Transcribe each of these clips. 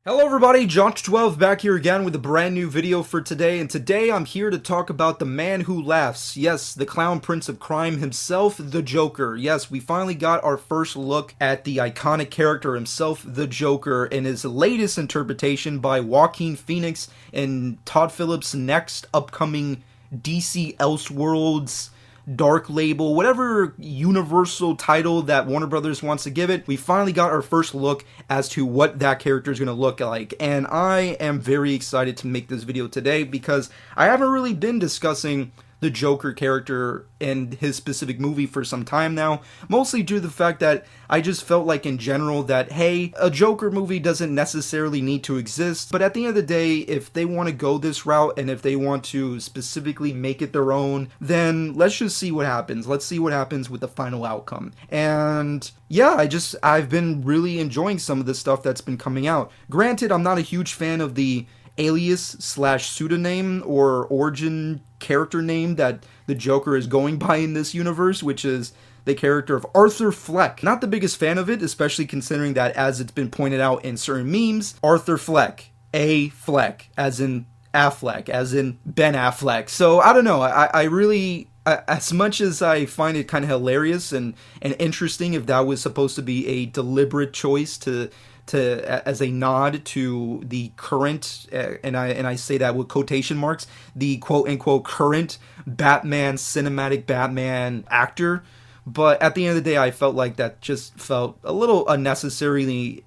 Hello everybody, Josh12 back here again with a brand new video for today, and today I'm here to talk about the man who laughs. Yes, the clown prince of crime himself, the Joker. Yes, we finally got our first look at the iconic character himself, the Joker, in his latest interpretation by Joaquin Phoenix in Todd Phillips' next upcoming DC Elseworlds Dark Label, whatever universal title that Warner Brothers wants to give it. We finally got our first look as to what that character is going to look like, and I am very excited to make this video today because I haven't really been discussing the Joker character and his specific movie for some time now, mostly due to the fact that I just felt like in general that, hey, a Joker movie doesn't necessarily need to exist, but at the end of the day, if they want to go this route and if they want to specifically make it their own, then let's just see what happens. Let's see what happens with the final outcome. And yeah, I've been really enjoying some of the stuff that's been coming out. Granted, I'm not a huge fan of the alias slash pseudonym or origin character name that the Joker is going by in this universe, which is the character of Arthur Fleck. Not the biggest fan of it, especially considering that, as it's been pointed out in certain memes, Arthur Fleck, A. Fleck, as in Affleck, as in Ben Affleck. So I don't know, I really, as much as I find it kind of hilarious and interesting if that was supposed to be a deliberate choice to as a nod to the current, and I say that with quotation marks, the quote-unquote current cinematic Batman actor, but at the end of the day, I felt like that just felt a little unnecessarily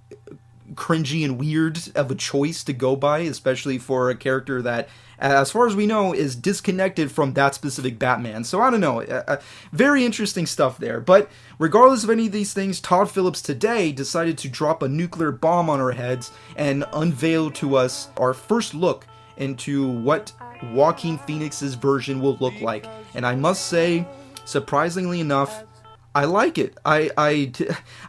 cringy and weird of a choice to go by, especially for a character that, as far as we know, is disconnected from that specific Batman. So I don't know, very interesting stuff there. But regardless of any of these things, Todd Phillips today decided to drop a nuclear bomb on our heads and unveil to us our first look into what Joaquin Phoenix's version will look like. And I must say, surprisingly enough, I like it. I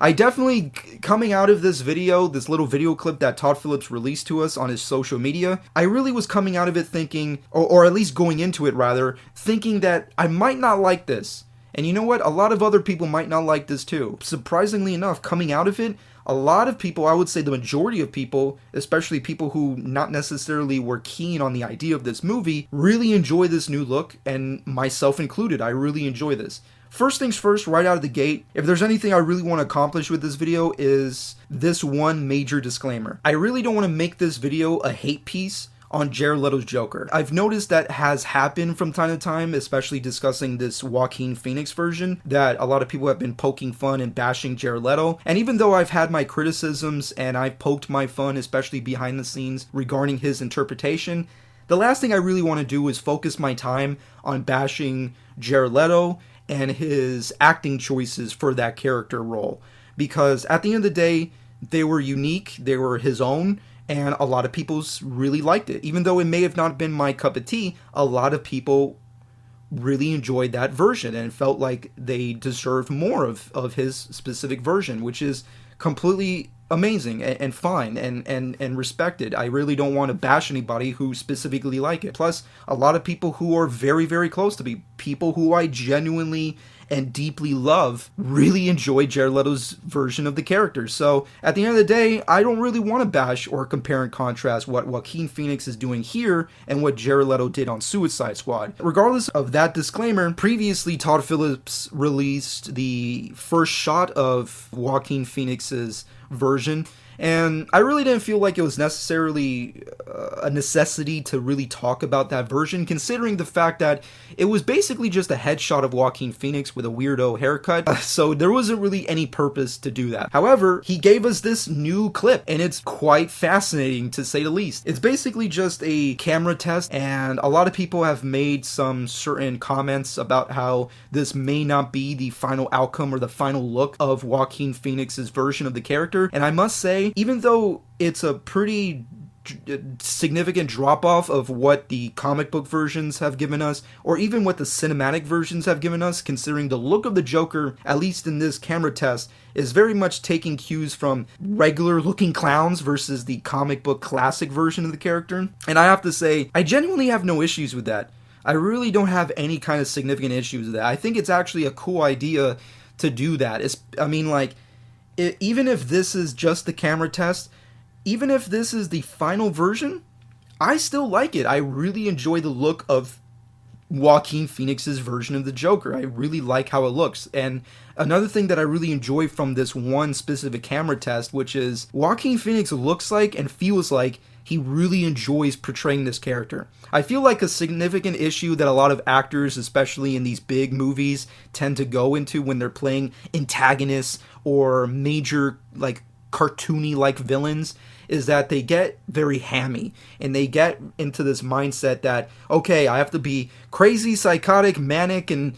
definitely, coming out of this video, this little video clip that Todd Phillips released to us on his social media, I really was coming out of it thinking, or at least going into it rather, thinking that I might not like this. And you know what? A lot of other people might not like this too. Surprisingly enough, coming out of it, a lot of people, I would say the majority of people, especially people who not necessarily were keen on the idea of this movie, really enjoy this new look, and myself included. I really enjoy this. First things first, right out of the gate, if there's anything I really want to accomplish with this video is this one major disclaimer. I really don't want to make this video a hate piece on Jared Leto's Joker. I've noticed that has happened from time to time, especially discussing this Joaquin Phoenix version, that a lot of people have been poking fun and bashing Jared Leto. And even though I've had my criticisms and I've poked my fun, especially behind the scenes, regarding his interpretation, the last thing I really want to do is focus my time on bashing Jared Leto and his acting choices for that character role. Because at the end of the day, they were unique, they were his own, and a lot of people really liked it. Even though it may have not been my cup of tea, a lot of people really enjoyed that version and felt like they deserved more of his specific version, which is completely amazing and fine and respected. I really don't want to bash anybody who specifically like it. Plus, a lot of people who are very, very close to me, people who I genuinely and deeply love, really enjoy Jared Leto's version of the character. So at the end of the day, I don't really want to bash or compare and contrast what Joaquin Phoenix is doing here and what Jared Leto did on Suicide Squad. Regardless of that disclaimer, previously Todd Phillips released the first shot of Joaquin Phoenix's version, and I really didn't feel like it was necessarily a necessity to really talk about that version, considering the fact that it was basically just a headshot of Joaquin Phoenix with a weirdo haircut, so there wasn't really any purpose to do that. However, he gave us this new clip, and it's quite fascinating to say the least. It's basically just a camera test, and a lot of people have made some certain comments about how this may not be the final outcome or the final look of Joaquin Phoenix's version of the character, and I must say, even though it's a pretty significant drop-off of what the comic book versions have given us, or even what the cinematic versions have given us, considering the look of the Joker, at least in this camera test, is very much taking cues from regular-looking clowns versus the comic book classic version of the character. And I have to say, I genuinely have no issues with that. I really don't have any kind of significant issues with that. I think it's actually a cool idea to do that. Even if this is just the camera test, even if this is the final version, I still like it. I really enjoy the look of Joaquin Phoenix's version of the Joker. I really like how it looks. And another thing that I really enjoy from this one specific camera test, which is Joaquin Phoenix looks like and feels like he really enjoys portraying this character. I feel like a significant issue that a lot of actors, especially in these big movies, tend to go into when they're playing antagonists or major, like, cartoony-like villains, is that they get very hammy and they get into this mindset that, okay, I have to be crazy, psychotic, manic, and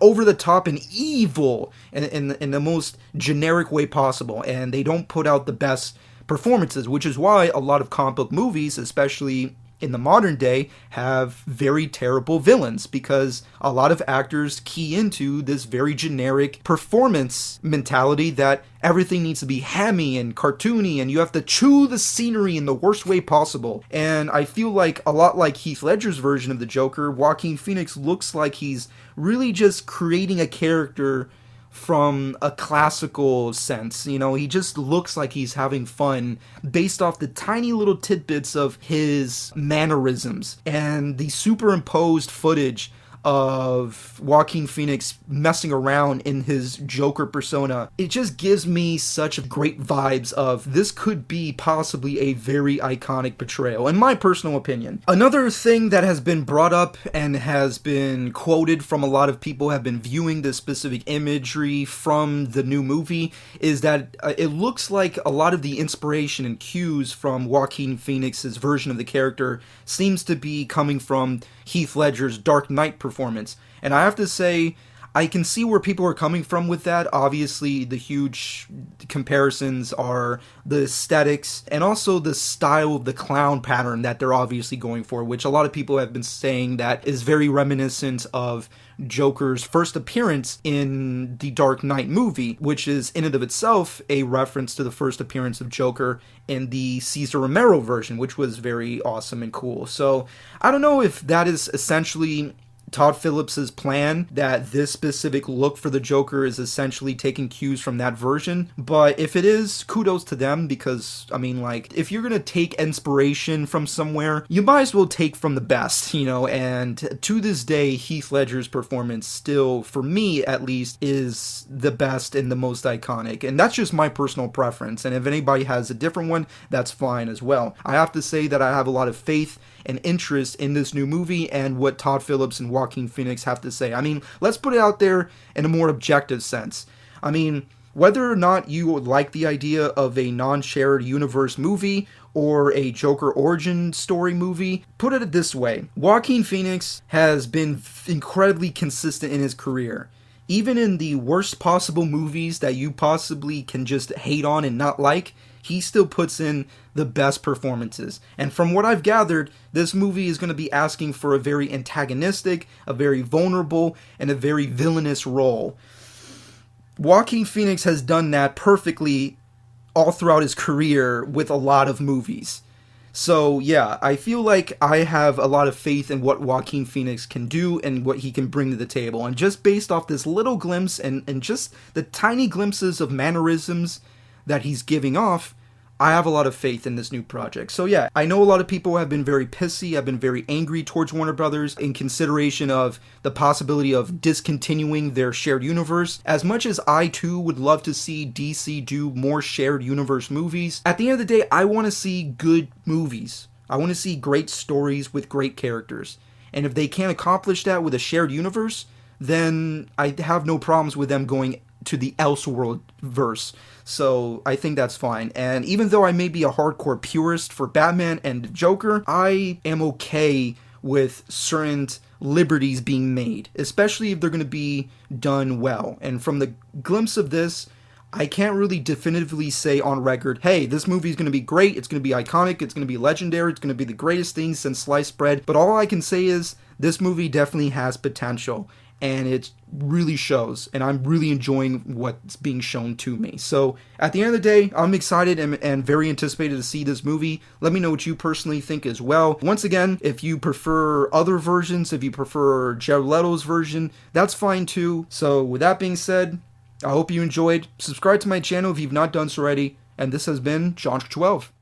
over the top and evil in the most generic way possible, and they don't put out the best performances, which is why a lot of comic book movies, especially in the modern day, have very terrible villains, because a lot of actors key into this very generic performance mentality that everything needs to be hammy and cartoony and you have to chew the scenery in the worst way possible. And I feel like, a lot like Heath Ledger's version of the Joker, Joaquin Phoenix looks like he's really just creating a character from a classical sense. You know, he just looks like he's having fun based off the tiny little tidbits of his mannerisms and the superimposed footage of Joaquin Phoenix messing around in his Joker persona. It just gives me such great vibes of this could be possibly a very iconic portrayal, in my personal opinion. Another thing that has been brought up and has been quoted from a lot of people who have been viewing this specific imagery from the new movie is that it looks like a lot of the inspiration and cues from Joaquin Phoenix's version of the character seems to be coming from Heath Ledger's Dark Knight performance. And I have to say, I can see where people are coming from with that. Obviously, the huge comparisons are the aesthetics and also the style of the clown pattern that they're obviously going for, which a lot of people have been saying that is very reminiscent of Joker's first appearance in the Dark Knight movie, which is in and of itself a reference to the first appearance of Joker in the Cesar Romero version, which was very awesome and cool. So I don't know if that is essentially Todd Phillips's plan, that this specific look for the Joker is essentially taking cues from that version, but if it is, kudos to them, because, I mean, like, if you're gonna take inspiration from somewhere, you might as well take from the best, you know, and to this day, Heath Ledger's performance still, for me at least, is the best and the most iconic, and that's just my personal preference, and if anybody has a different one, that's fine as well. I have to say that I have a lot of faith and interest in this new movie and what Todd Phillips and Joaquin Phoenix have to say. I mean, let's put it out there in a more objective sense. I mean, whether or not you would like the idea of a non-shared universe movie or a Joker origin story movie, put it this way. Joaquin Phoenix has been incredibly consistent in his career. Even in the worst possible movies that you possibly can just hate on and not like, he still puts in the best performances. And from what I've gathered, this movie is going to be asking for a very antagonistic, a very vulnerable, and a very villainous role. Joaquin Phoenix has done that perfectly all throughout his career with a lot of movies. So yeah, I feel like I have a lot of faith in what Joaquin Phoenix can do and what he can bring to the table. And just based off this little glimpse and just the tiny glimpses of mannerisms that he's giving off, I have a lot of faith in this new project. So yeah, I know a lot of people have been very pissy, have been very angry towards Warner Brothers in consideration of the possibility of discontinuing their shared universe. As much as I too would love to see DC do more shared universe movies, at the end of the day, I want to see good movies. I want to see great stories with great characters. And if they can't accomplish that with a shared universe, then I have no problems with them going to the Elseworld verse. So I think that's fine. And even though I may be a hardcore purist for Batman and Joker, I am okay with certain liberties being made, especially if they're going to be done well. And from the glimpse of this, I can't really definitively say on record, hey, this movie is going to be great, it's going to be iconic, it's going to be legendary, it's going to be the greatest thing since sliced bread. But all I can say is this movie definitely has potential. And it really shows, and I'm really enjoying what's being shown to me. So, at the end of the day, I'm excited and very anticipated to see this movie. Let me know what you personally think as well. Once again, if you prefer other versions, if you prefer Jared Leto's version, that's fine too. So, with that being said, I hope you enjoyed. Subscribe to my channel if you've not done so already, And this has been John 12.